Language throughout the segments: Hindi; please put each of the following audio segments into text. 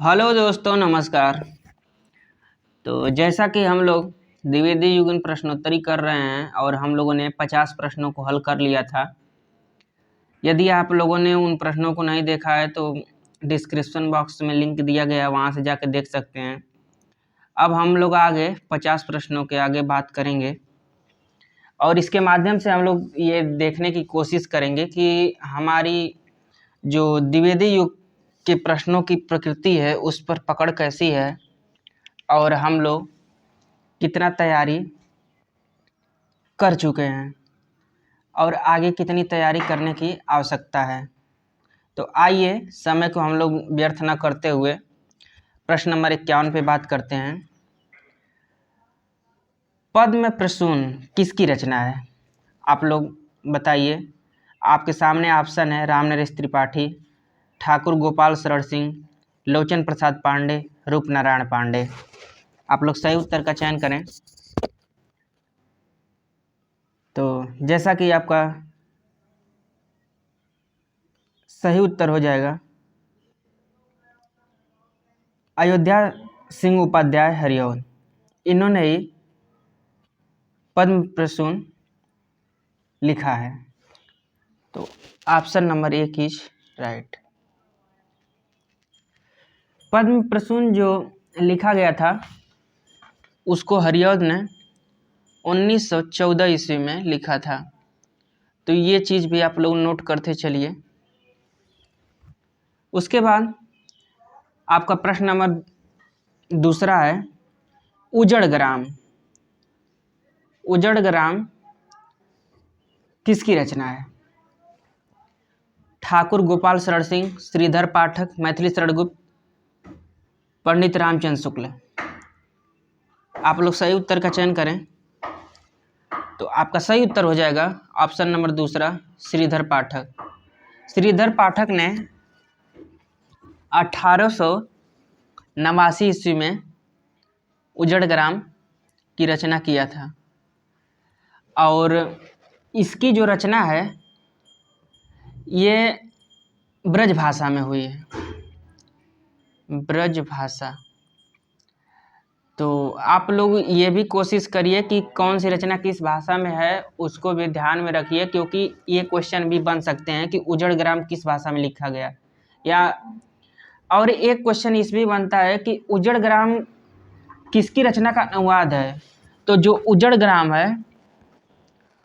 हेलो दोस्तों, नमस्कार। तो जैसा कि हम लोग द्विवेदी युगन प्रश्नोत्तरी कर रहे हैं और हम लोगों ने 50 प्रश्नों को हल कर लिया था। यदि आप लोगों ने उन प्रश्नों को नहीं देखा है तो डिस्क्रिप्शन बॉक्स में लिंक दिया गया है, वहाँ से जाकर देख सकते हैं। अब हम लोग आगे 50 प्रश्नों के आगे बात करेंगे और इसके माध्यम से हम लोग ये देखने की कोशिश करेंगे कि हमारी जो द्विवेदी युग के प्रश्नों की प्रकृति है उस पर पकड़ कैसी है और हम लोग कितना तैयारी कर चुके हैं और आगे कितनी तैयारी करने की आवश्यकता है। तो आइए समय को हम लोग व्यर्थ न करते हुए प्रश्न नंबर 51 पे बात करते हैं। पद्म प्रसून किसकी रचना है? आप लोग बताइए। आपके सामने ऑप्शन है रामनरेश त्रिपाठी, ठाकुर गोपाल शरण सिंह, लोचन प्रसाद पांडे, रूपनारायण पांडे। आप लोग सही उत्तर का चयन करें। तो जैसा कि आपका सही उत्तर हो जाएगा अयोध्या सिंह उपाध्याय हरिओं। इन्होंने ही पद्म प्रसून लिखा है। तो ऑप्शन नंबर 1 इज राइट। पद्म प्रसून जो लिखा गया था उसको हरिऔध ने 1914 ईस्वी में लिखा था। तो ये चीज़ भी आप लोग नोट करते चलिए। उसके बाद आपका प्रश्न नंबर दूसरा है उजड़ ग्राम। उजड़ ग्राम किसकी रचना है? ठाकुर गोपाल शरण सिंह, श्रीधर पाठक, मैथिली शरण गुप्त, पंडित रामचंद्र शुक्ल। आप लोग सही उत्तर का चयन करें। तो आपका सही उत्तर हो जाएगा ऑप्शन नंबर दूसरा श्रीधर पाठक। श्रीधर पाठक ने 1889 ईस्वी में उजड़ ग्राम की रचना किया था और इसकी जो रचना है ये ब्रज भाषा में हुई है। ब्रज भाषा। तो आप लोग ये भी कोशिश करिए कि कौन सी रचना किस भाषा में है उसको भी ध्यान में रखिए, क्योंकि ये क्वेश्चन भी बन सकते हैं कि उजड़ ग्राम किस भाषा में लिखा गया। या और एक क्वेश्चन इस भी बनता है कि उजड़ ग्राम किसकी रचना का अनुवाद है। तो जो उजड़ ग्राम है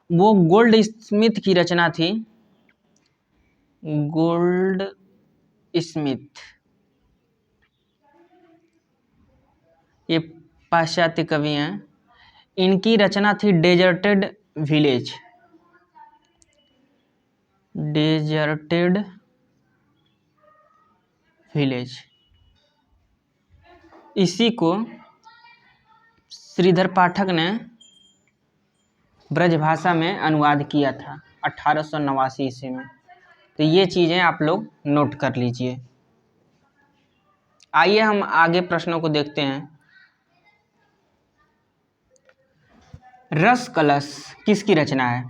वो गोल्ड स्मिथ की रचना थी। गोल्ड स्मिथ ये पाश्चात्य कवि हैं। इनकी रचना थी डेजर्टेड विलेज। Deserted village. इसी को श्रीधर पाठक ने ब्रजभाषा में अनुवाद किया था 1889 ईस्वी में। तो ये चीज़ें आप लोग नोट कर लीजिए। आइए हम आगे प्रश्नों को देखते हैं। रस कलश किसकी रचना है?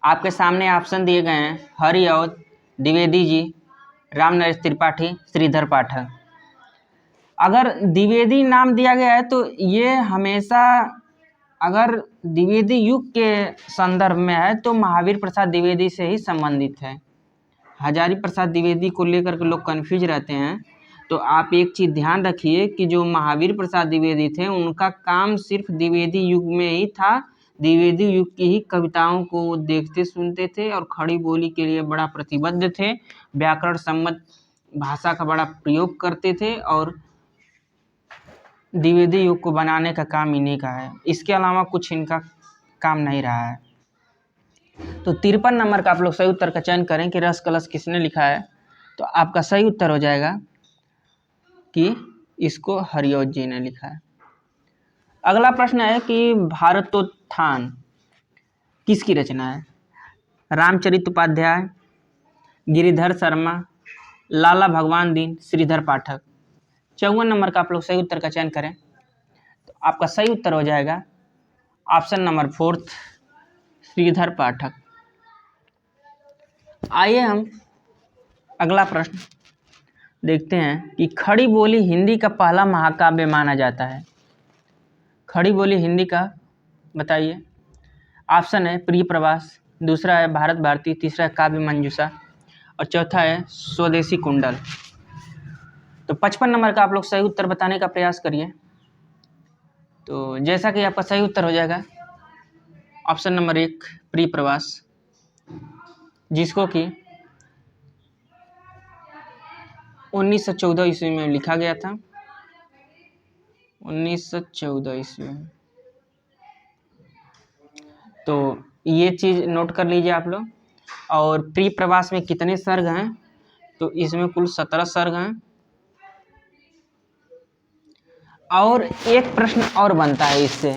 आपके सामने ऑप्शन दिए गए हैं हरिऔध, द्विवेदी जी, रामनरेश त्रिपाठी, श्रीधर पाठक। अगर द्विवेदी नाम दिया गया है तो ये हमेशा अगर द्विवेदी युग के संदर्भ में है तो महावीर प्रसाद द्विवेदी से ही संबंधित है। हजारी प्रसाद द्विवेदी को लेकर के लोग कन्फ्यूज रहते हैं। तो आप एक चीज़ ध्यान रखिए कि जो महावीर प्रसाद द्विवेदी थे उनका काम सिर्फ द्विवेदी युग में ही था। द्विवेदी युग की ही कविताओं को देखते सुनते थे और खड़ी बोली के लिए बड़ा प्रतिबद्ध थे। व्याकरण सम्मत भाषा का बड़ा प्रयोग करते थे और द्विवेदी युग को बनाने का काम इन्हीं का है। इसके अलावा कुछ इनका काम नहीं रहा है। तो 53 नंबर का आप लोग सही उत्तर का चयन करें कि रस कलश किसने लिखा है। तो आपका सही उत्तर हो जाएगा कि इसको हरिऔध जी ने लिखा है। अगला प्रश्न है कि भारतोत्थान किसकी रचना है? रामचरित उपाध्याय, गिरिधर शर्मा, लाला भगवान दीन, श्रीधर पाठक। 54 नंबर का आप लोग सही उत्तर का चयन करें। तो आपका सही उत्तर हो जाएगा ऑप्शन नंबर 4 श्रीधर पाठक। आइए हम अगला प्रश्न देखते हैं कि खड़ी बोली हिंदी का पहला महाकाव्य माना जाता है। खड़ी बोली हिंदी का बताइए। ऑप्शन है प्रिय प्रवास, दूसरा है भारत भारती, तीसरा है काव्य मंजूषा और चौथा है स्वदेशी कुंडल। तो 55 नंबर का आप लोग सही उत्तर बताने का प्रयास करिए। तो जैसा कि आपका सही उत्तर हो जाएगा ऑप्शन नंबर 1 प्रिय प्रवास, जिसको कि 1914 ईस्वी में लिखा गया था। 1914 ईस्वी में। तो ये चीज़ नोट कर लीजिए आप लोग। और प्रिय प्रवास में कितने सर्ग हैं? तो इसमें कुल 17 सर्ग हैं। और एक प्रश्न और बनता है इससे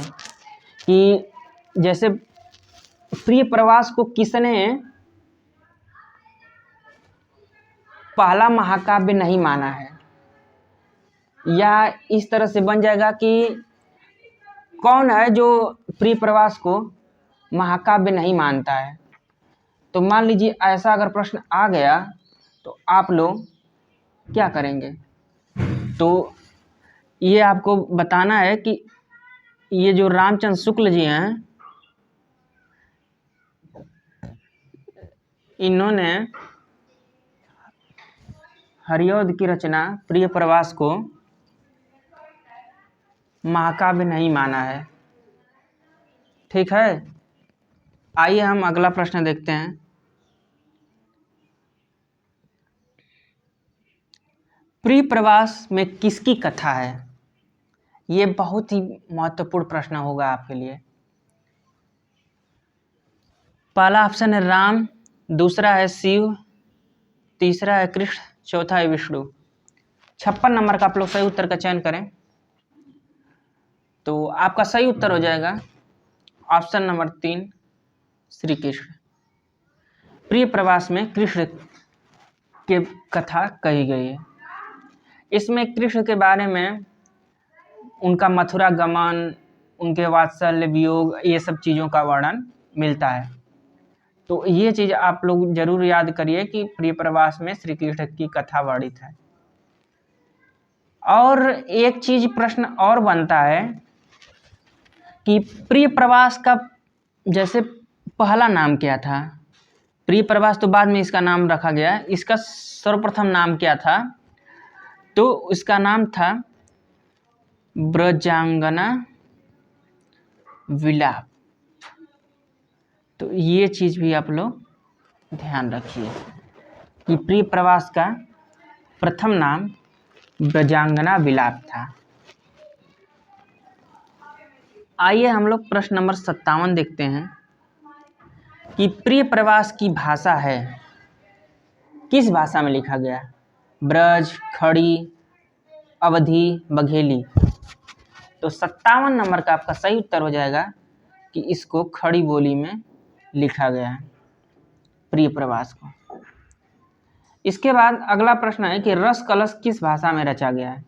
कि जैसे प्रिय प्रवास को किसने पहला महाकाव्य नहीं माना है, या इस तरह से बन जाएगा कि कौन है जो प्रिय प्रवास को महाकाव्य नहीं मानता है। तो मान लीजिए ऐसा अगर प्रश्न आ गया तो आप लोग क्या करेंगे? तो ये आपको बताना है कि ये जो रामचंद्र शुक्ल जी हैं, इन्होंने हरिऔध की रचना प्रिय प्रवास को महाकाव्य नहीं माना है। ठीक है, आइए हम अगला प्रश्न देखते हैं। प्रिय प्रवास में किसकी कथा है? ये बहुत ही महत्वपूर्ण प्रश्न होगा आपके लिए। पहला ऑप्शन है राम, दूसरा है शिव, तीसरा है कृष्ण, चौथा है विष्णु। 56 नंबर का आप लोग सही उत्तर का चयन करें। तो आपका सही उत्तर हो जाएगा ऑप्शन नंबर 3 श्री कृष्ण। प्रिय प्रवास में कृष्ण के कथा कही गई है। इसमें कृष्ण के बारे में उनका मथुरा गमन, उनके वात्सल्य वियोग, ये सब चीज़ों का वर्णन मिलता है। तो ये चीज़ आप लोग जरूर याद करिए कि प्रिय प्रवास में श्री कृष्ण की कथा वर्णित है। और एक चीज प्रश्न और बनता है कि प्रिय प्रवास का जैसे पहला नाम क्या था? प्रिय प्रवास तो बाद में इसका नाम रखा गया, इसका सर्वप्रथम नाम क्या था? तो इसका नाम था ब्रजांगना विलाप। तो ये चीज़ भी आप लोग ध्यान रखिए कि प्रिय प्रवास का प्रथम नाम ब्रजांगना विलाप था। आइए हम लोग प्रश्न नंबर 57 देखते हैं कि प्रिय प्रवास की भाषा है, किस भाषा में लिखा गया? ब्रज, खड़ी, अवधी, बघेली। तो 57 नंबर का आपका सही उत्तर हो जाएगा कि इसको खड़ी बोली में लिखा गया है प्रिय प्रवास को। इसके बाद अगला प्रश्न है कि रस कलश किस भाषा में रचा गया है?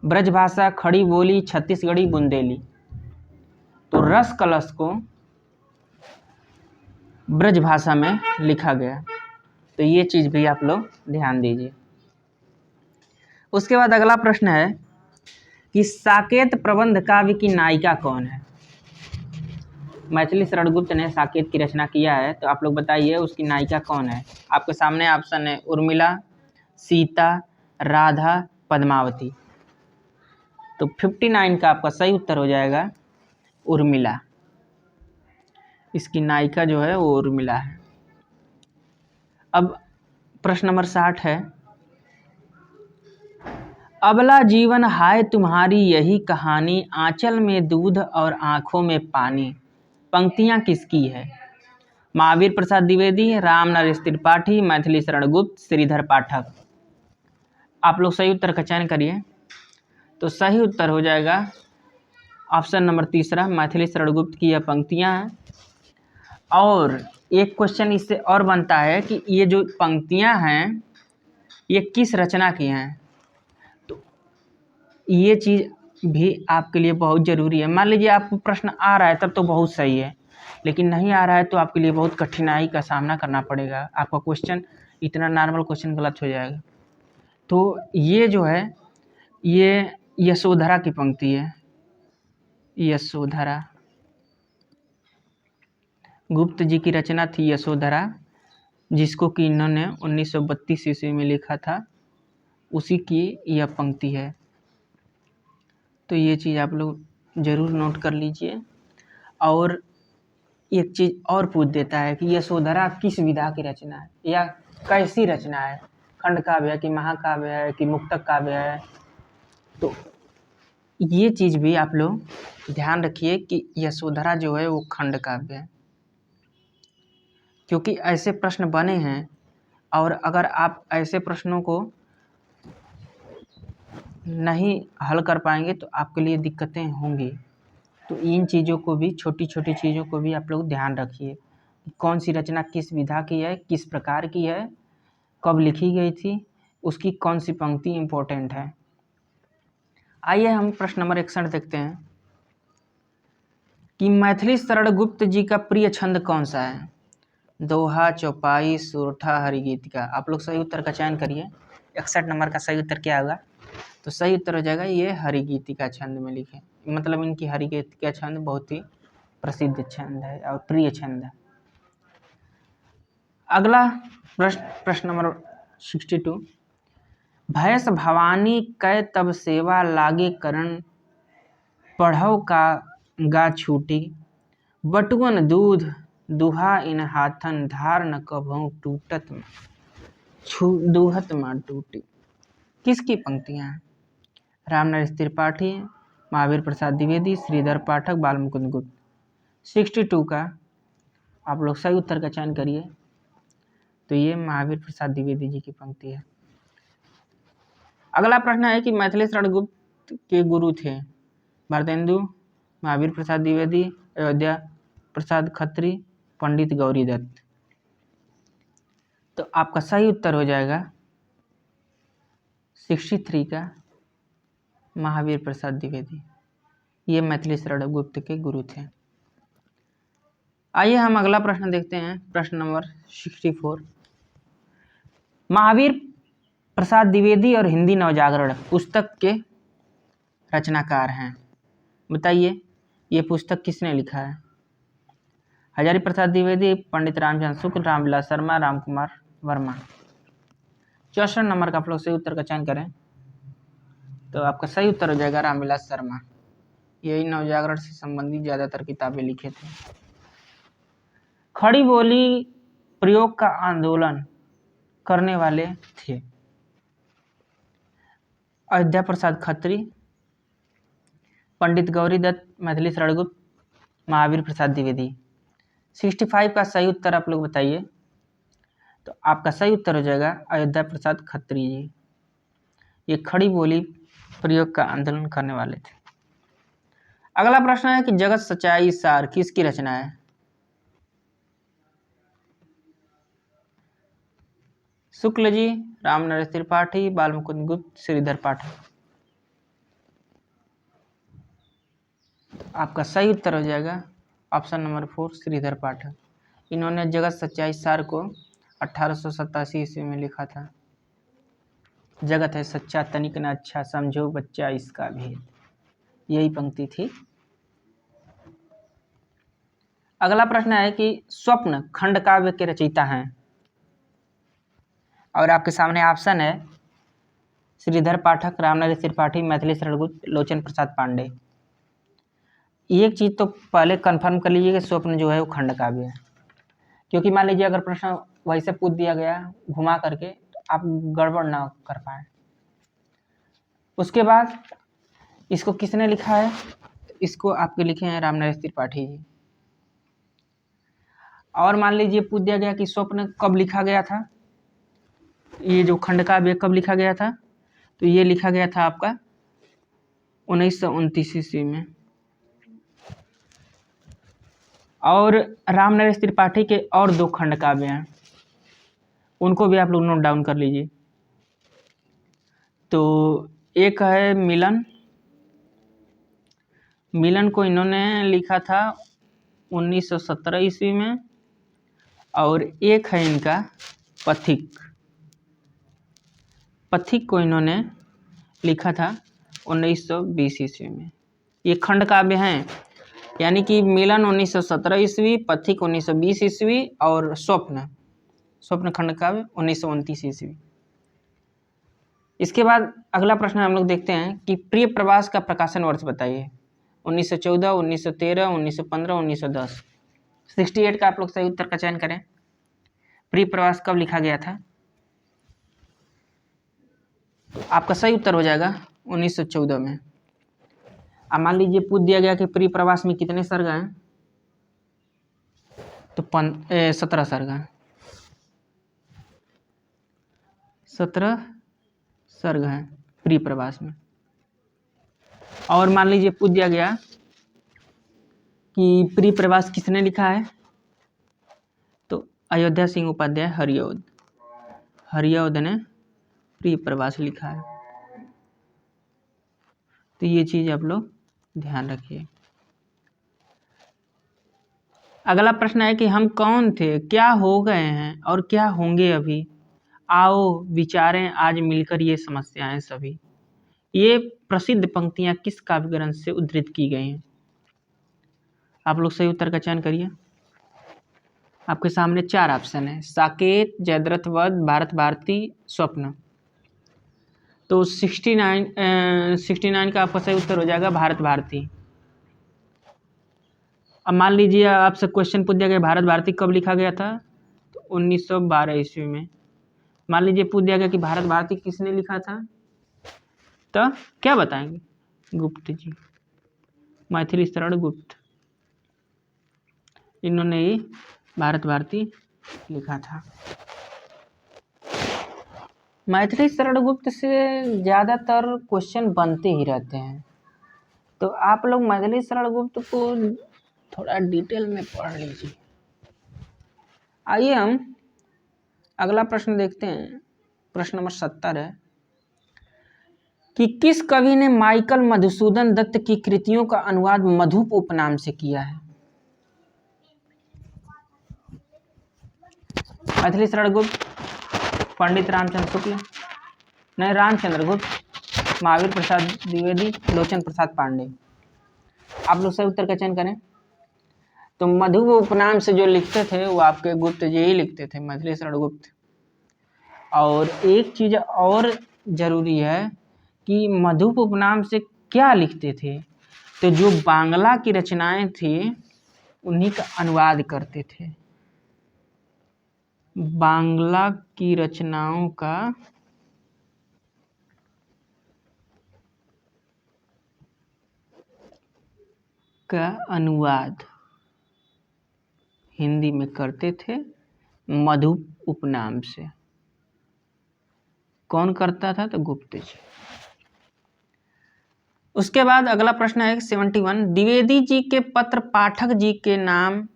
ब्रज भाषा, खड़ी बोली, छत्तीसगढ़ी, बुंदेली। तो रस कलश को ब्रज भाषा में लिखा गया। तो ये चीज़ भी आप लोग ध्यान दीजिए। उसके बाद अगला प्रश्न है कि साकेत प्रबंध काव्य की नायिका कौन है? मैथिली शरण गुप्त ने साकेत की रचना किया है, तो आप लोग बताइए उसकी नायिका कौन है? आपके सामने ऑप्शन है उर्मिला, सीता, राधा, पद्मावती। तो 59 का आपका सही उत्तर हो जाएगा उर्मिला। इसकी नायिका जो है वो उर्मिला है। अब प्रश्न नंबर 60 है, अबला जीवन हाय तुम्हारी यही कहानी, आंचल में दूध और आंखों में पानी। पंक्तियां किसकी है? महावीर प्रसाद द्विवेदी, राम नरेश त्रिपाठी, मैथिली शरण गुप्त, श्रीधर पाठक। आप लोग सही उत्तर का चयन करिए। तो सही उत्तर हो जाएगा ऑप्शन नंबर 3 मैथिली शरण गुप्त की यह पंक्तियां हैं। और एक क्वेश्चन इससे और बनता है कि ये जो पंक्तियां हैं ये किस रचना की हैं? तो ये चीज़ भी आपके लिए बहुत ज़रूरी है। मान लीजिए आपको प्रश्न आ रहा है तब तो बहुत सही है, लेकिन नहीं आ रहा है तो आपके लिए बहुत कठिनाई का सामना करना पड़ेगा। आपका क्वेश्चन इतना नॉर्मल क्वेश्चन गलत हो जाएगा। तो ये जो है ये यशोधरा की पंक्ति है, यशोधरा। गुप्त जी की रचना थी यशोधरा, जिसको कि इन्होंने 1932 ईस्वी में लिखा था, उसी की यह पंक्ति है। तो ये चीज़ आप लोग ज़रूर नोट कर लीजिए। और एक चीज़ और पूछ देता है कि यशोधरा किस विधा की रचना है या कैसी रचना है, खंड काव्य है कि महाकाव्य है कि मुक्तक काव्य है। तो ये चीज़ भी आप लोग ध्यान रखिए कि यशोधरा जो है वो खंड काव्य है, क्योंकि ऐसे प्रश्न बने हैं और अगर आप ऐसे प्रश्नों को नहीं हल कर पाएंगे तो आपके लिए दिक्कतें होंगी। तो इन चीज़ों को भी, छोटी छोटी चीज़ों को भी आप लोग ध्यान रखिए, कौन सी रचना किस विधा की है, किस प्रकार की है, कब लिखी गई थी, उसकी कौन सी पंक्ति इम्पोर्टेंट है। आइए हम प्रश्न नंबर 61 देखते हैं कि मैथिली शरण गुप्त जी का प्रिय छंद कौन सा है। दोहा, चौपाई, सुरठा, हरिगीतिका। आप लोग सही उत्तर का चयन करिए। 61 नंबर का सही उत्तर क्या होगा? तो सही उत्तर हो जाएगा ये हरिगीतिका छंद में लिखे, मतलब इनकी हरिगीतिका छंद बहुत ही प्रसिद्ध छंद है और प्रिय छंद है। अगला प्रश्न नंबर 62, भैंस भवानी कै तब सेवा लागे करण, पढ़ौ का गा छूटी, बटुअन दूध दुहा इन हाथन, धार न कभौ टूटत दूहत माँ टूटी। किसकी पंक्तियां हैं? रामनरेश त्रिपाठी, महावीर प्रसाद द्विवेदी, श्रीधर पाठक, बालमुकुंद गुप्त। 62 का आप लोग सही उत्तर का चयन करिए। तो ये महावीर प्रसाद द्विवेदी जी की पंक्ति है। अगला प्रश्न है कि मैथिली शरण गुप्त के गुरु थे भारतेंदु, महावीर प्रसाद द्विवेदी, अयोध्या प्रसाद खत्री, पंडित गौरी दत्त। तो आपका सही उत्तर हो जाएगा 63 का महावीर प्रसाद द्विवेदी। ये मैथिली शरण गुप्त के गुरु थे। आइए हम अगला प्रश्न देखते हैं, प्रश्न नंबर 64, महावीर प्रसाद द्विवेदी और हिंदी नवजागरण पुस्तक के रचनाकार हैं। बताइए ये पुस्तक किसने लिखा है? हजारी प्रसाद द्विवेदी, पंडित रामचंद्र शुक्ल, रामविलास शर्मा, रामकुमार वर्मा। 64 नंबर का आप लोग सही उत्तर का चयन करें। तो आपका सही उत्तर हो जाएगा रामविलास शर्मा। यही नवजागरण से संबंधित ज्यादातर किताबें लिखे थे। खड़ी बोली प्रयोग का आंदोलन करने वाले थे अयोध्या प्रसाद खत्री, पंडित गौरी दत्त, मैथिली शरण गुप्त, महावीर प्रसाद द्विवेदी। 65 का सही उत्तर आप लोग बताइए। तो आपका सही उत्तर हो जाएगा अयोध्या प्रसाद खत्री जी। ये खड़ी बोली प्रयोग का आंदोलन करने वाले थे। अगला प्रश्न है कि जगत सच्चाई सार किसकी रचना है? शुक्ल जी, रामनरेश त्रिपाठी, बालमुकुंद गुप्त, श्रीधर पाठक। आपका सही उत्तर हो जाएगा ऑप्शन नंबर 4 श्रीधर पाठक। इन्होंने जगत सच्चाई सार को 1887 ईस्वी में लिखा था। जगत है सच्चा तनिक न अच्छा, समझो बच्चा इसका भेद, यही पंक्ति थी। अगला प्रश्न है कि स्वप्न खंड काव्य के रचयिता हैं, और आपके सामने ऑप्शन है श्रीधर पाठक, रामनरेश त्रिपाठी, मैथिली शरण गुप्त, लोचन प्रसाद पांडे। एक चीज तो पहले कंफर्म कर लीजिए कि स्वप्न जो है वो खंड काव्य है, क्योंकि मान लीजिए अगर प्रश्न वैसे पूछ दिया गया घुमा करके तो आप गड़बड़ ना कर पाए। उसके बाद इसको किसने लिखा है? इसको आपके लिखे हैं रामनरेश त्रिपाठी जी। और मान लीजिए पूछ दिया गया कि स्वप्न कब लिखा गया था, ये जो खंड काव्य कब लिखा गया था, तो ये लिखा गया था आपका 1929 ईस्वी में। और रामनरेश त्रिपाठी के और 2 खंड काव्य हैं, उनको भी आप लोग नोट डाउन कर लीजिए। तो एक है मिलन, मिलन को इन्होंने लिखा था 1917 ईस्वी में, और एक है इनका पथिक, पथिक को इन्होंने लिखा था 1920 ईस्वी में। ये खंड काव्य हैं, यानी कि मिलन 1917 ईस्वी, पथिक 1920 ईस्वी और स्वप्न खंड काव्य 1929 ईस्वी। इसके बाद अगला प्रश्न हम लोग देखते हैं कि प्रिय प्रवास का प्रकाशन वर्ष बताइए। 1914, 1913, 1915, 1910। 68 का आप लोग सही उत्तर का चयन करें। प्रिय प्रवास कब लिखा गया था? आपका सही उत्तर हो जाएगा 1914 में। अब मान लीजिए पूछ दिया गया कि प्रिय प्रवास में कितने सर्ग हैं, तो 17 सर्ग हैं। 17 सर्ग हैं प्रिय प्रवास में। और मान लीजिए पूछ दिया गया कि प्रिय प्रवास किसने लिखा है, तो अयोध्या सिंह उपाध्याय हरिऔध ने प्रिय प्रवास लिखा है। तो ये चीज आप लोग ध्यान रखिए। अगला प्रश्न है कि हम कौन थे, क्या हो गए हैं और क्या होंगे अभी, आओ विचारें आज मिलकर ये समस्याएं सभी। ये प्रसिद्ध पंक्तियां किस काव्य ग्रंथ से उद्धृत की गई हैं? आप लोग सही उत्तर का चयन करिए। आपके सामने 4 ऑप्शन है, साकेत, जयद्रथ वध, भारत भारती, स्वप्न। तो 69 का आपका सही उत्तर हो जाएगा भारत भारती। अब मान लीजिए आपसे क्वेश्चन पूछ दिया गया भारत भारती कब लिखा गया था, तो 1912 ईस्वी में। मान लीजिए पूछ दिया गया कि भारत भारती किसने लिखा था, तो क्या बताएंगे? गुप्त जी, मैथिली शरण गुप्त, इन्होंने ही भारत भारती लिखा था। मैथिली शरण गुप्त से ज़्यादातर क्वेश्चन बनते ही रहते हैं, तो आप लोग मैथिली शरण गुप्त को थोड़ा डिटेल में पढ़ लीजिए। आइए हम अगला प्रश्न देखते हैं। प्रश्न नंबर 70 है कि किस कवि ने माइकल मधुसूदन दत्त की कृतियों का अनुवाद मधुप उपनाम से किया है? मैथिली शरण गुप्त, पंडित रामचंद्र शुक्ल, नहीं रामचंद्र गुप्त, महावीर प्रसाद द्विवेदी, लोचन प्रसाद पांडे। आप लोग सही उत्तर का चयन करें। तो मधुप उपनाम से जो लिखते थे वो आपके गुप्त जी ही लिखते थे, मैथिली शरण गुप्त। और एक चीज और जरूरी है कि मधुप उपनाम से क्या लिखते थे, तो जो बांग्ला की रचनाएं थी उन्हीं का अनुवाद करते थे। बांग्ला की रचनाओं का अनुवाद हिंदी में करते थे मधुप उपनाम से। कौन करता था? तो गुप्त जी। उसके बाद अगला प्रश्न है 71, द्विवेदी जी के पत्र पाठक जी के नाम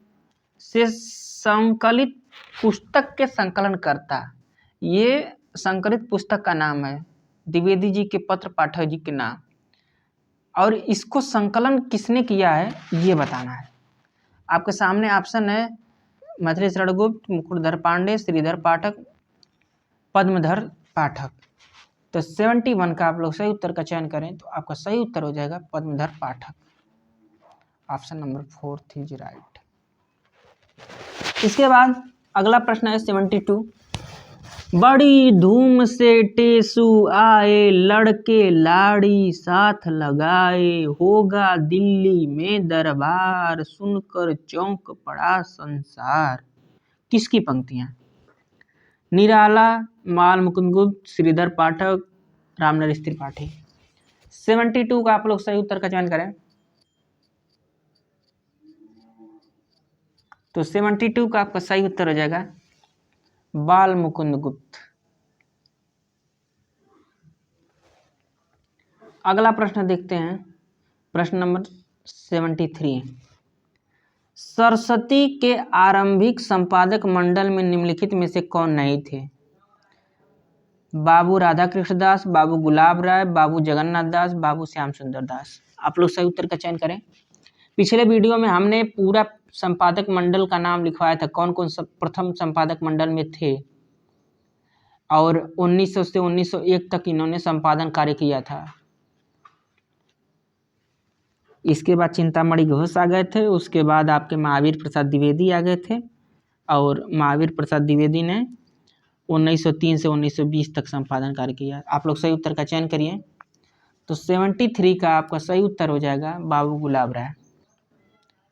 से संकलित पुस्तक के संकलन करता। ये संकलित पुस्तक का नाम है द्विवेदी जी के पत्र पाठक जी के नाम, और इसको संकलन किसने किया है ये बताना है। आपके सामने ऑप्शन है मैथिली शरण गुप्त, मुकुटधर पांडे, श्रीधर पाठक, पद्मधर पाठक। तो 71 का आप लोग सही उत्तर का चयन करें तो आपका सही उत्तर हो जाएगा Padmadhar Pathak. Option number 4 is right. इसके बाद अगला प्रश्न है 72, बड़ी धूम से टेसू आए, लड़के लाड़ी साथ लगाए, होगा दिल्ली में दरबार, सुनकर चौंक पड़ा संसार। किसकी पंक्तियां? निराला, माल मुकुंद गुप्त, श्रीधर पाठक, रामनरेश त्रिपाठी। 72 का आप लोग सही उत्तर का चयन करें। तो 72 का आपका सही उत्तर हो जाएगा बाल मुकुंद गुप्त। अगला प्रश्न देखते हैं, प्रश्न नंबर 73, सरस्वती के आरंभिक संपादक मंडल में निम्नलिखित में से कौन नहीं थे? बाबू राधा कृष्ण दास, बाबू गुलाब राय, बाबू जगन्नाथ दास, बाबू श्याम सुंदर दास। आप लोग सही उत्तर का चयन करें। पिछले वीडियो में हमने पूरा संपादक मंडल का नाम लिखवाया था, कौन कौन सब प्रथम संपादक मंडल में थे। और 1900 से 1901 तक इन्होंने संपादन कार्य किया था। इसके बाद चिंतामणि घोष आ गए थे, उसके बाद आपके महावीर प्रसाद द्विवेदी आ गए थे, और महावीर प्रसाद द्विवेदी ने 1903 से 1920 तक संपादन कार्य किया। आप लोग सही उत्तर का चयन करिए। तो 73 का आपका सही उत्तर हो जाएगा बाबू गुलाब राय।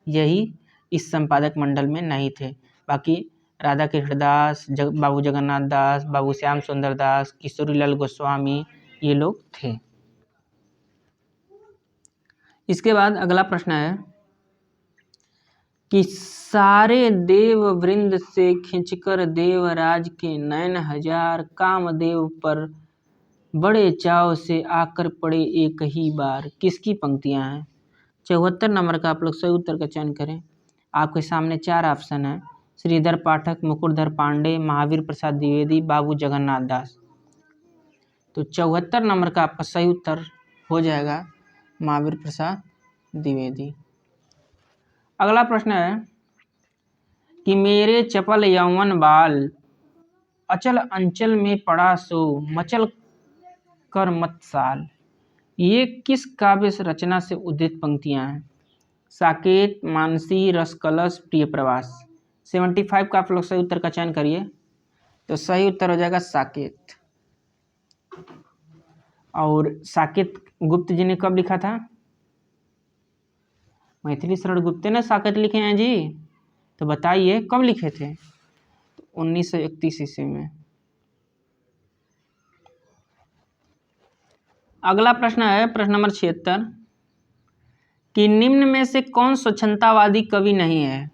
यही इस संपादक मंडल में नहीं थे। बाकी राधा कृष्ण दास, बाबू जगन्नाथ दास, बाबू श्याम सुंदर दास, किशोरीलाल गोस्वामी, ये लोग थे। इसके बाद अगला प्रश्न है कि सारे देव वृंद से खिंचकर देवराज के नयन हजार कामदेव पर बड़े चाव से आकर पड़े एक ही बार, किसकी पंक्तियां हैं? 74 नंबर का आप लोग सही उत्तर का चयन करें। आपके सामने 4 ऑप्शन है: श्रीधर पाठक, मुकुटधर पांडे, महावीर प्रसाद द्विवेदी, बाबू जगन्नाथ दास। तो 74 नंबर का आपका सही उत्तर हो जाएगा महावीर प्रसाद द्विवेदी। अगला प्रश्न है कि मेरे चपल यौवन बाल अचल अंचल में पड़ा सो मचल कर मत साल, ये किस काव्य रचना से उद्धृत पंक्तियां हैं? साकेत, मानसी, रसकलश, प्रिय प्रवास। 75 का आप लोग सही उत्तर का चयन करिए। तो सही उत्तर हो जाएगा साकेत। और साकेत गुप्त जी ने कब लिखा था? मैथिली शरण गुप्ते ने साकेत लिखे हैं जी। तो बताइए कब लिखे थे? तो 1931 ईस्वी में। अगला प्रश्न है प्रश्न नंबर 76 कि निम्न में से कौन स्वच्छंदतावादी कवि नहीं है?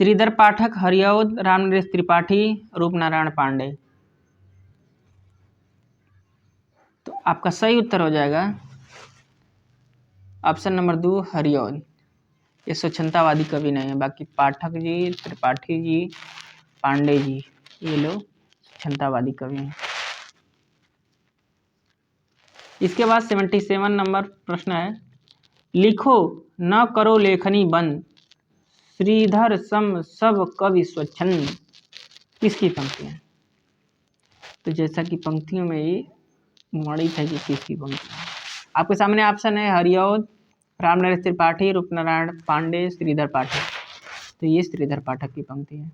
श्रीधर पाठक, हरिऔध, रामनरेश त्रिपाठी, रूपनारायण पांडे। तो आपका सही उत्तर हो जाएगा ऑप्शन नंबर 2 हरिऔध। ये स्वच्छंदतावादी कवि नहीं है। बाकी पाठक जी, त्रिपाठी जी, पांडे जी, ये लोग स्वच्छंदतावादी कवि हैं। इसके बाद 77 नंबर प्रश्न है लिखो न करो लेखनी बंद, श्रीधर सम सब कवि स्वच्छंद, किसकी पंक्ति है? तो जैसा कि पंक्तियों में ये मणित है कि किसकी पंक्ति है। आपके सामने ऑप्शन है हरिऔध, रामनरेश त्रिपाठी, रूपनारायण पांडे, श्रीधर पाठक। तो ये श्रीधर पाठक की पंक्ति है।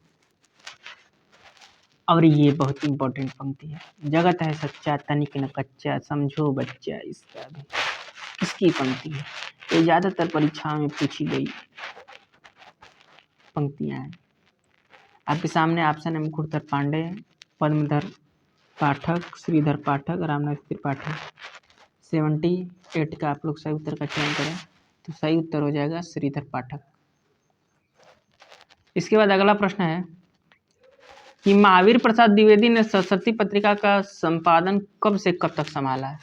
और ये बहुत इंपॉर्टेंट पंक्ति है, जगत है सच्चा तनिक न कच्चा, समझो बच्चा इसका भी, किसकी पंक्ति है? ये ज्यादातर परीक्षा में पूछी गई पंक्तियां हैं। आपके सामने ऑप्शन है मुकुटधर पांडे, पद्मधर पाठक, श्रीधर पाठक, रामनाथ त्रिपाठी। 78 का आप लोग सही उत्तर का चयन करें। तो सही उत्तर हो जाएगा श्रीधर पाठक। इसके बाद अगला प्रश्न है कि महावीर प्रसाद द्विवेदी ने सरस्वती पत्रिका का संपादन कब से कब तक संभाला है?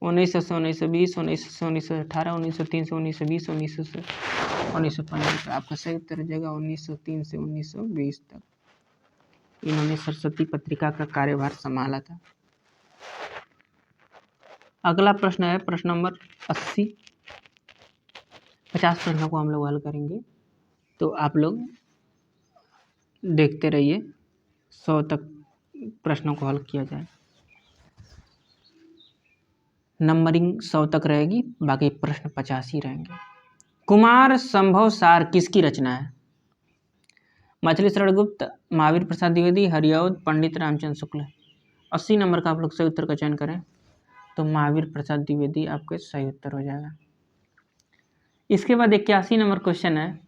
1900 से 1920, 1900 से 1918, 1903 से 1920, 1900 से 1915। आपका सही उत्तर हो जाएगा 1903 से 1920 तक इन्होंने सरस्वती पत्रिका का कार्यभार संभाला था। अगला प्रश्न है प्रश्न नंबर 80। 50 प्रश्नों को हम लोग हल करेंगे, तो आप लोग देखते रहिए 100 तक प्रश्नों को हल किया जाए। नंबरिंग 100 तक रहेगी, बाकी प्रश्न 50 ही रहेंगे। कुमार संभव सार किसकी रचना है? मैथिली शरण गुप्त, महावीर प्रसाद द्विवेदी, हरिऔध, पंडित रामचंद्र शुक्ल। 80 नंबर का आप लोग सही उत्तर का चयन करें। तो महावीर प्रसाद द्विवेदी आपके सही उत्तर हो जाएगा। इसके बाद 81 नंबर क्वेश्चन है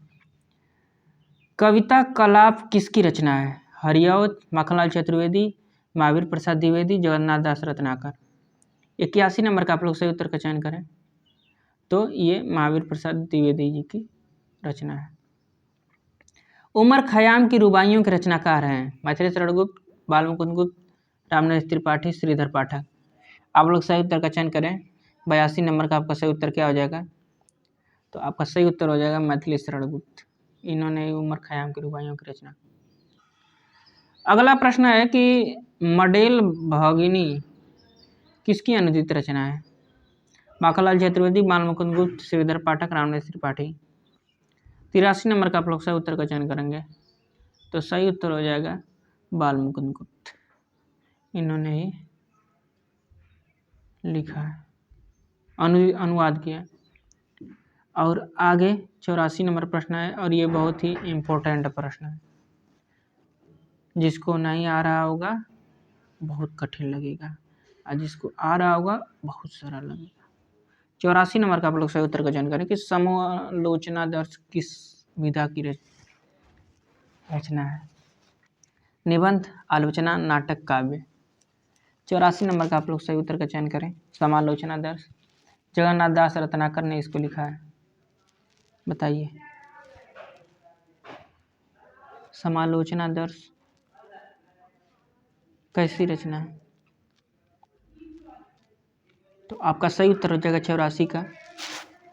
कविता कलाप किसकी रचना है? हरिऔध, माखनलाल चतुर्वेदी, महावीर प्रसाद द्विवेदी, जगन्नाथ दास रत्नाकर। 81 नंबर का आप लोग सही उत्तर का चयन करें। तो ये महावीर प्रसाद द्विवेदी जी की रचना है। उमर खयाम की रुबाइयों के रचनाकार हैं मैथिली शरण गुप्त, बाल मुकुंद गुप्त, रामनरेश त्रिपाठी, श्रीधर पाठक। आप लोग सही उत्तर का चयन करें। 82 नंबर का आपका सही उत्तर क्या हो जाएगा? तो आपका सही उत्तर हो जाएगा मैथिली शरण गुप्त। इन्होंने उमर खयाम की रुबाइयों की रचना। अगला प्रश्न है कि मडेल भगिनी किसकी अनुदित रचना है? माखनलाल चतुर्वेदी, बाल मुकुंद गुप्त, श्रीधर पाठक, रामनरेश त्रिपाठी। 83 नंबर का आप लोग सही उत्तर का चयन करेंगे। तो सही उत्तर हो जाएगा बाल मुकुंद गुप्त, इन्होंने ही लिखा है, अनुवाद किया। और आगे 84 नंबर प्रश्न है, और ये बहुत ही इम्पोर्टेंट प्रश्न है, जिसको नहीं आ रहा होगा बहुत कठिन लगेगा, और जिसको आ रहा होगा बहुत सरल लगेगा। 84 नंबर का आप लोग सही उत्तर का जानकारी कि समालोचना दर्श किस विधा की रचना है? निबंध, आलोचना, नाटक, काव्य। 84 नंबर का आप लोग सही उत्तर का चयन करें। समालोचना दर्श, जगन्नाथ दास रत्नाकर ने इसको लिखा है, बताइए। समालोचना दर्श कैसी रचना है? तो आपका सही उत्तर हो जाएगा 84 का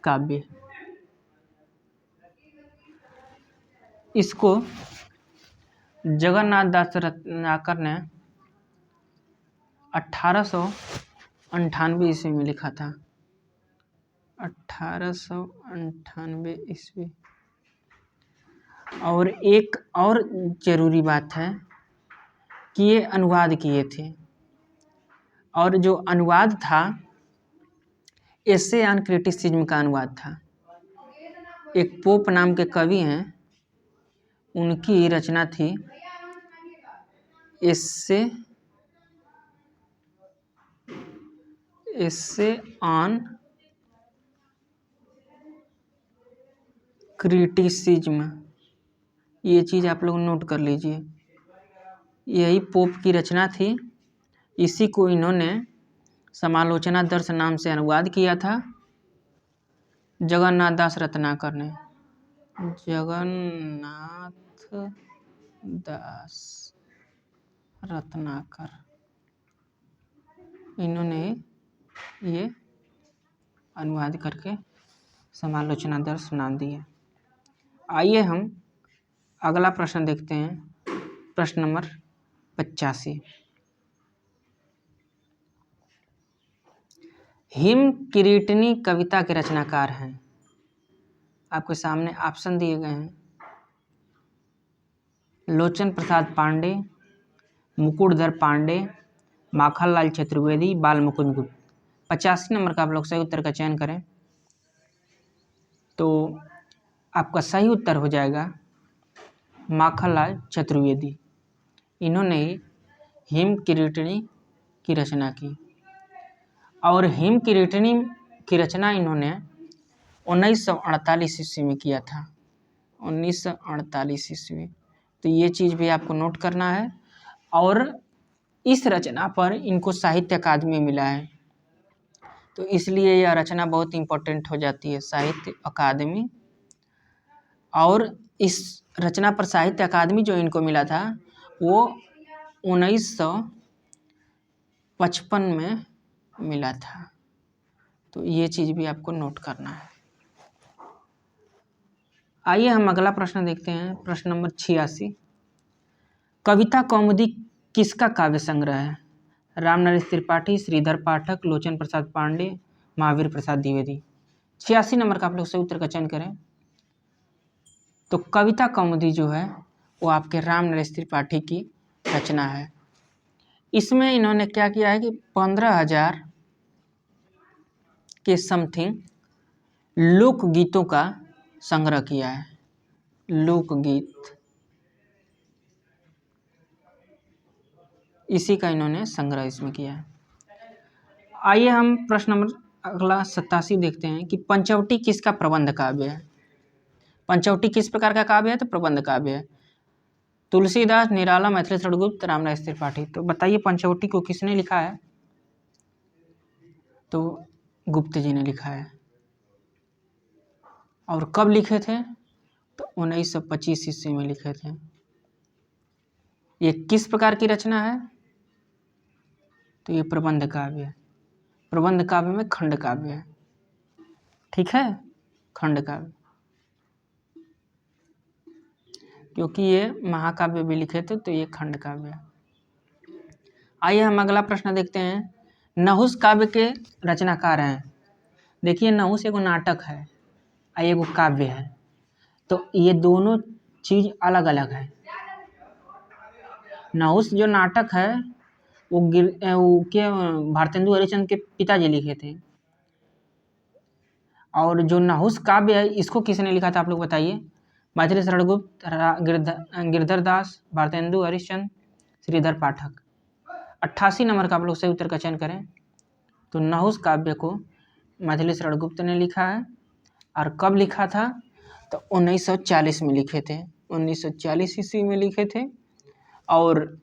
काव्य। इसको जगन्नाथ दास रत्नाकर ने 1898 ईस्वी में लिखा था। 1898 ईस्वी। और एक और जरूरी बात है कि ये अनुवाद किए थे, और जो अनुवाद था एसे ऑन क्रिटिसिज्म का अनुवाद था। एक पोप नाम के कवि हैं, उनकी रचना थी एसे ऑन क्रिटिसिज्म। ये चीज़ आप लोग नोट कर लीजिए, यही पोप की रचना थी। इसी को इन्होंने समालोचना दर्श नाम से अनुवाद किया था जगन्नाथ दास रत्नाकर ने। जगन्नाथ दास रत्नाकर, इन्होंने ये अनुवाद करके समालोचना दर्श नाम दिया। आइए हम अगला प्रश्न देखते हैं, प्रश्न नंबर 85। हिम किरीटनी कविता के रचनाकार हैं। आपके सामने ऑप्शन दिए गए हैं, लोचन प्रसाद पांडे, मुकुटधर पांडे, माखनलाल चतुर्वेदी, बाल मुकुंद गुप्त। 85 नंबर का आप लोग सही उत्तर का चयन करें तो आपका सही उत्तर हो जाएगा माखनलाल चतुर्वेदी। इन्होंने ही हिम किरीटनी की रचना की, और हिम किरीटनी की रचना इन्होंने 1948 ईस्वी में किया था। 1948 ईस्वी। तो ये चीज़ भी आपको नोट करना है। और इस रचना पर इनको साहित्य अकादमी मिला है, तो इसलिए यह रचना बहुत इम्पोर्टेंट हो जाती है, साहित्य अकादमी। और इस रचना पर साहित्य अकादमी जो इनको मिला था वो 1955 में मिला था। तो ये चीज़ भी आपको नोट करना है। आइए हम अगला प्रश्न देखते हैं, प्रश्न नंबर 86। कविता कौमुदी किसका काव्य संग्रह है? रामनरेश त्रिपाठी, श्रीधर पाठक, लोचन प्रसाद पांडे, महावीर प्रसाद द्विवेदी। 86 नंबर का आप लोग सही उत्तर का चयन करें तो कविता कौमुदी जो है वो आपके रामनरेश त्रिपाठी की रचना है। इसमें इन्होंने क्या किया है कि 15,000 के समथिंग लोकगीतों का संग्रह किया है। लोकगीत, इसी का इन्होंने संग्रह इसमें किया है। आइए हम प्रश्न नंबर अगला 87 देखते हैं कि पंचवटी किसका प्रबंध काव्य है? पंचवटी किस प्रकार का काव्य है? तो प्रबंध काव्य है। तुलसीदास, निराला, मैथिली शरण गुप्त, रामनरेश त्रिपाठी। तो बताइए पंचवटी को किसने लिखा है? तो गुप्त जी ने लिखा है। और कब लिखे थे? तो 1925 ईस्वी में लिखे थे। ये किस प्रकार की रचना है? तो ये प्रबंध काव्य है। प्रबंध काव्य में खंड काव्य है, ठीक है, खंड काव्य, क्योंकि ये महाकाव्य भी लिखे थे तो ये खंड काव्य है। आइए हम अगला प्रश्न देखते हैं। नहुस काव्य के रचनाकार हैं। देखिए नहुस एगो नाटक है और एगो काव्य है, तो ये दोनों चीज अलग अलग है। नहुस जो नाटक है वो क्या भारतेंदु हरिश्चंद्र के पिताजी लिखे थे। और जो नहुस काव्य है इसको किसने लिखा था आप लोग बताइए? मैथिली शरण गुप्त, गिरधर दास, भारतेंदु हरिश्चंद्र, श्रीधर पाठक। 88 नंबर का आप लोग सही उत्तर का चयन करें। तो नहुस काव्य को मैथिली शरण गुप्त ने लिखा है। और कब लिखा था? तो 1940 में लिखे थे, 1940 ईस्वी में लिखे थे। और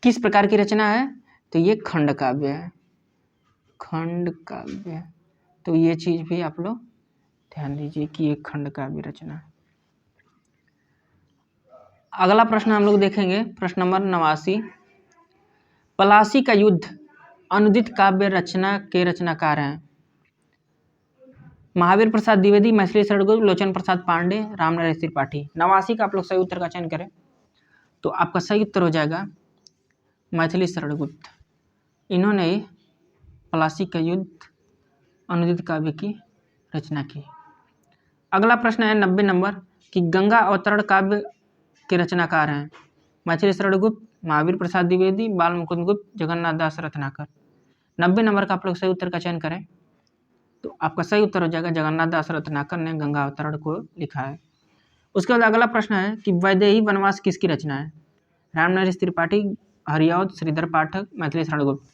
किस प्रकार की रचना है? तो ये खंड काव्य है, खंड काव्य। तो ये चीज भी आप लोग ध्यान दीजिए कि ये खंड काव्य रचना है। अगला प्रश्न हम लोग देखेंगे, प्रश्न नंबर 89। पलासी का युद्ध अनुदित काव्य रचना के रचनाकार हैं? महावीर प्रसाद द्विवेदी, मैथिली शरण गुप्त, लोचन प्रसाद पांडे, रामनरेश त्रिपाठी। 89 का आप लोग सही उत्तर का चयन करें तो आपका सही उत्तर हो जाएगा मैथिली शरण गुप्त। इन्होंने पलासी का युद्ध अनुदित काव्य की रचना की। अगला प्रश्न है 90 नंबर कि गंगा अवतरण काव्य के रचनाकार हैं? मैथिली शरण गुप्त, महावीर प्रसाद द्विवेदी, बाल मुकुंद गुप्त, जगन्नाथ दास रत्नाकर। 90 नंबर का आप लोग सही उत्तर का चयन करें तो आपका सही उत्तर हो जाएगा जगन्नाथ दास रत्नाकर ने गंगा अवतरण को लिखा है। उसके बाद अगला प्रश्न है कि वैदेही वनवास किसकी रचना है? रामनरेश त्रिपाठी, हरिऔध, श्रीधर पाठक, मैथिली शरण गुप्त।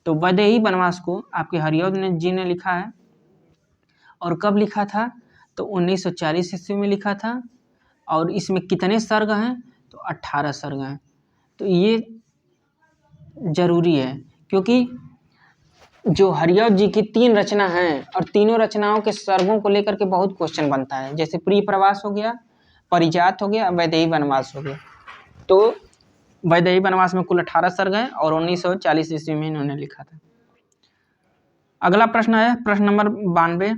तो वैदेही वनवास को आपके हरिऔध जी ने लिखा है। और कब लिखा था? तो 1940 ईस्वी में लिखा था। और इसमें कितने सर्ग हैं? तो 18 सर्ग हैं। तो ये जरूरी है क्योंकि जो हरिऔध जी की 3 रचना हैं और तीनों रचनाओं के सर्गों को लेकर के बहुत क्वेश्चन बनता है, जैसे प्रिय प्रवास हो गया, परिजात हो गया, वैदेही वनवास हो गया। तो वैदेही वनवास में कुल 18 सर्ग हैं और 1940 ईस्वी में इन्होंने लिखा था। अगला प्रश्न है प्रश्न नंबर 92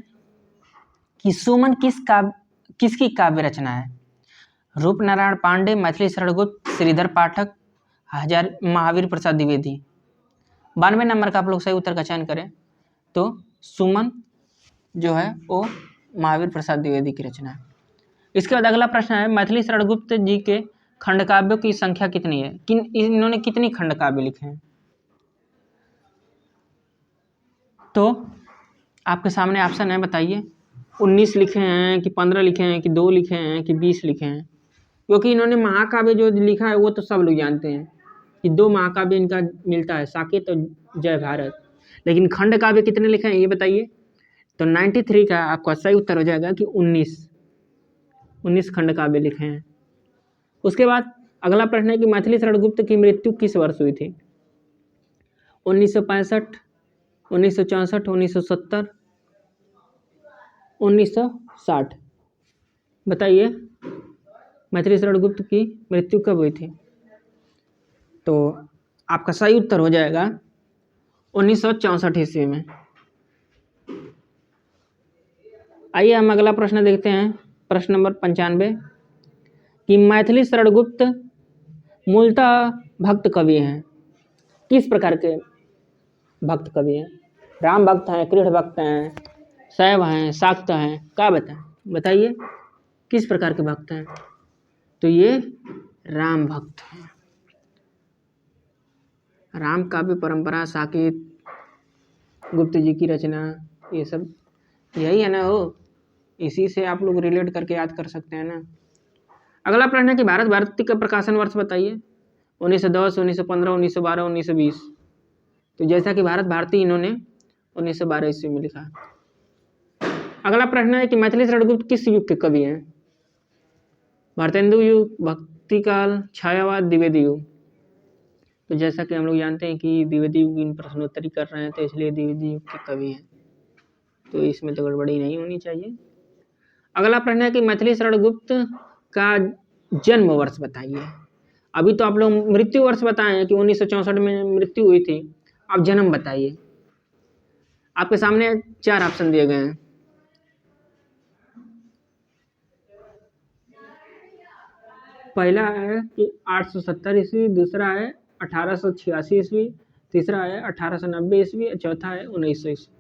कि सुमन किसकी काव्य रचना है? रूप नारायण पांडे, मैथिली शरण गुप्त, श्रीधर पाठक, महावीर प्रसाद द्विवेदी। 92 नंबर का आप लोग सही उत्तर का चयन करें तो सुमन जो है वो महावीर प्रसाद द्विवेदी की रचना है। इसके बाद अगला प्रश्न है मैथिली शरण गुप्त जी के खंड काव्यों की संख्या कितनी है? इन्होंने कितनी खंड काव्य लिखे हैं? तो आपके सामने ऑप्शन है, बताइए। 19 लिखे हैं कि 15 लिखे हैं कि 2 लिखे हैं कि 20 लिखे हैं? क्योंकि इन्होंने महाकाव्य जो लिखा है वो तो सब लोग जानते हैं कि 2 महाकाव्य इनका मिलता है, साकेत और जय भारत। लेकिन खंड काव्य कितने लिखे हैं ये बताइए। तो 93 का आपका सही उत्तर हो जाएगा कि 19 खंड काव्य लिखे हैं। उसके बाद अगला प्रश्न है कि मैथिली शरण गुप्त की मृत्यु किस वर्ष हुई थी? 1965, 1964, 1970, 1960। बताइए मैथिली शरण गुप्त की मृत्यु कब हुई थी? तो आपका सही उत्तर हो जाएगा 1964 ईस्वी में। आइए हम अगला प्रश्न देखते हैं, प्रश्न नंबर 95 कि मैथिली शरण गुप्त मूलतः भक्त कवि हैं? किस प्रकार के भक्त कवि हैं? राम भक्त हैं, कृष्ण भक्त हैं, शैव हैं, शाक्त हैं, क्या बताइए किस प्रकार के भक्त हैं? तो ये राम भक्त हैं। राम काव्य परंपरा, साकेत, गुप्त जी की रचना, ये सब यही है ना हो, इसी से आप लोग रिलेट करके याद कर सकते हैं ना। अगला प्रश्न है कि भारत भारती का प्रकाशन वर्ष बताइए। 1910, 1915, 1912, 1920। तो जैसा कि भारत भारती इन्होंने 1912 ईस्वी में लिखा। अगला प्रश्न है कि मैथिली शरण गुप्त किस युग के कवि हैं? भारतेंदु युग, भक्ति काल, छायावाद, द्विवेदी युग। तो जैसा कि हम लोग जानते हैं कि द्विवेदी युग इन प्रश्नोत्तरी कर रहे हैं तो इसलिए द्विवेदी युग के कवि हैं, तो इसमें तो गड़बड़ी नहीं होनी चाहिए। अगला प्रश्न है कि मैथिली शरण गुप्त का जन्म वर्ष बताइए। अभी तो आप लोग मृत्यु वर्ष बताए हैं कि 1964 में मृत्यु हुई थी, आप जन्म बताइए। आपके सामने 4 ऑप्शन दिए गए हैं। पहला है कि 870 ईस्वी, दूसरा है 1886 ईस्वी, तीसरा है 1890 ईस्वी, चौथा है 1900 ईस्वी।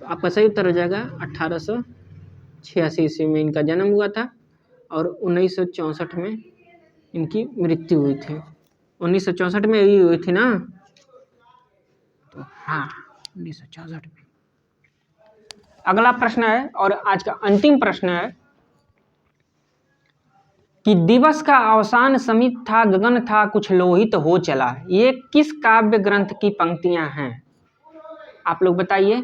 तो आपका सही उत्तर हो जाएगा 1886 ईस्वी में इनका जन्म हुआ था और 1964 में इनकी मृत्यु हुई थी। 1964 में यही हुई थी ना, तो हाँ 1964 में। अगला प्रश्न है और आज का अंतिम प्रश्न है कि दिवस का अवसान समित था, गगन था कुछ लोहित हो चला, ये किस काव्य ग्रंथ की पंक्तियां हैं? आप लोग बताइए।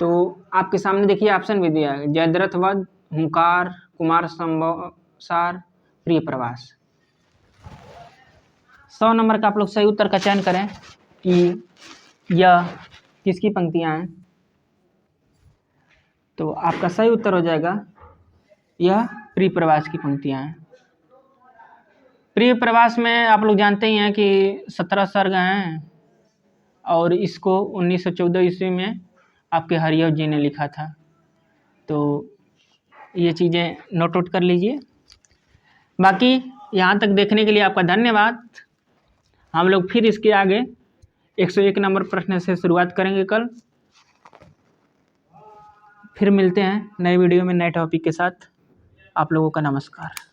तो आपके सामने देखिए ऑप्शन भी दिया है, जयद्रथ वध, हुंकार, कुमार संवसार, प्रिय प्रवास। 100 नंबर का आप लोग सही उत्तर का चयन करें कि यह किसकी पंक्तियां हैं। तो आपका सही उत्तर हो जाएगा यह प्रिय प्रवास की पंक्तियां हैं। प्रिय प्रवास में आप लोग जानते ही हैं कि 17 सर्ग हैं और इसको 1914 ईस्वी में आपके हरिदेव जी ने लिखा था। तो ये चीज़ें नोट आउट कर लीजिए। बाकी यहाँ तक देखने के लिए आपका धन्यवाद। हम लोग फिर इसके आगे 101 नंबर प्रश्न से शुरुआत करेंगे कल। फिर मिलते हैं नए वीडियो में नए टॉपिक के साथ। आप लोगों का नमस्कार।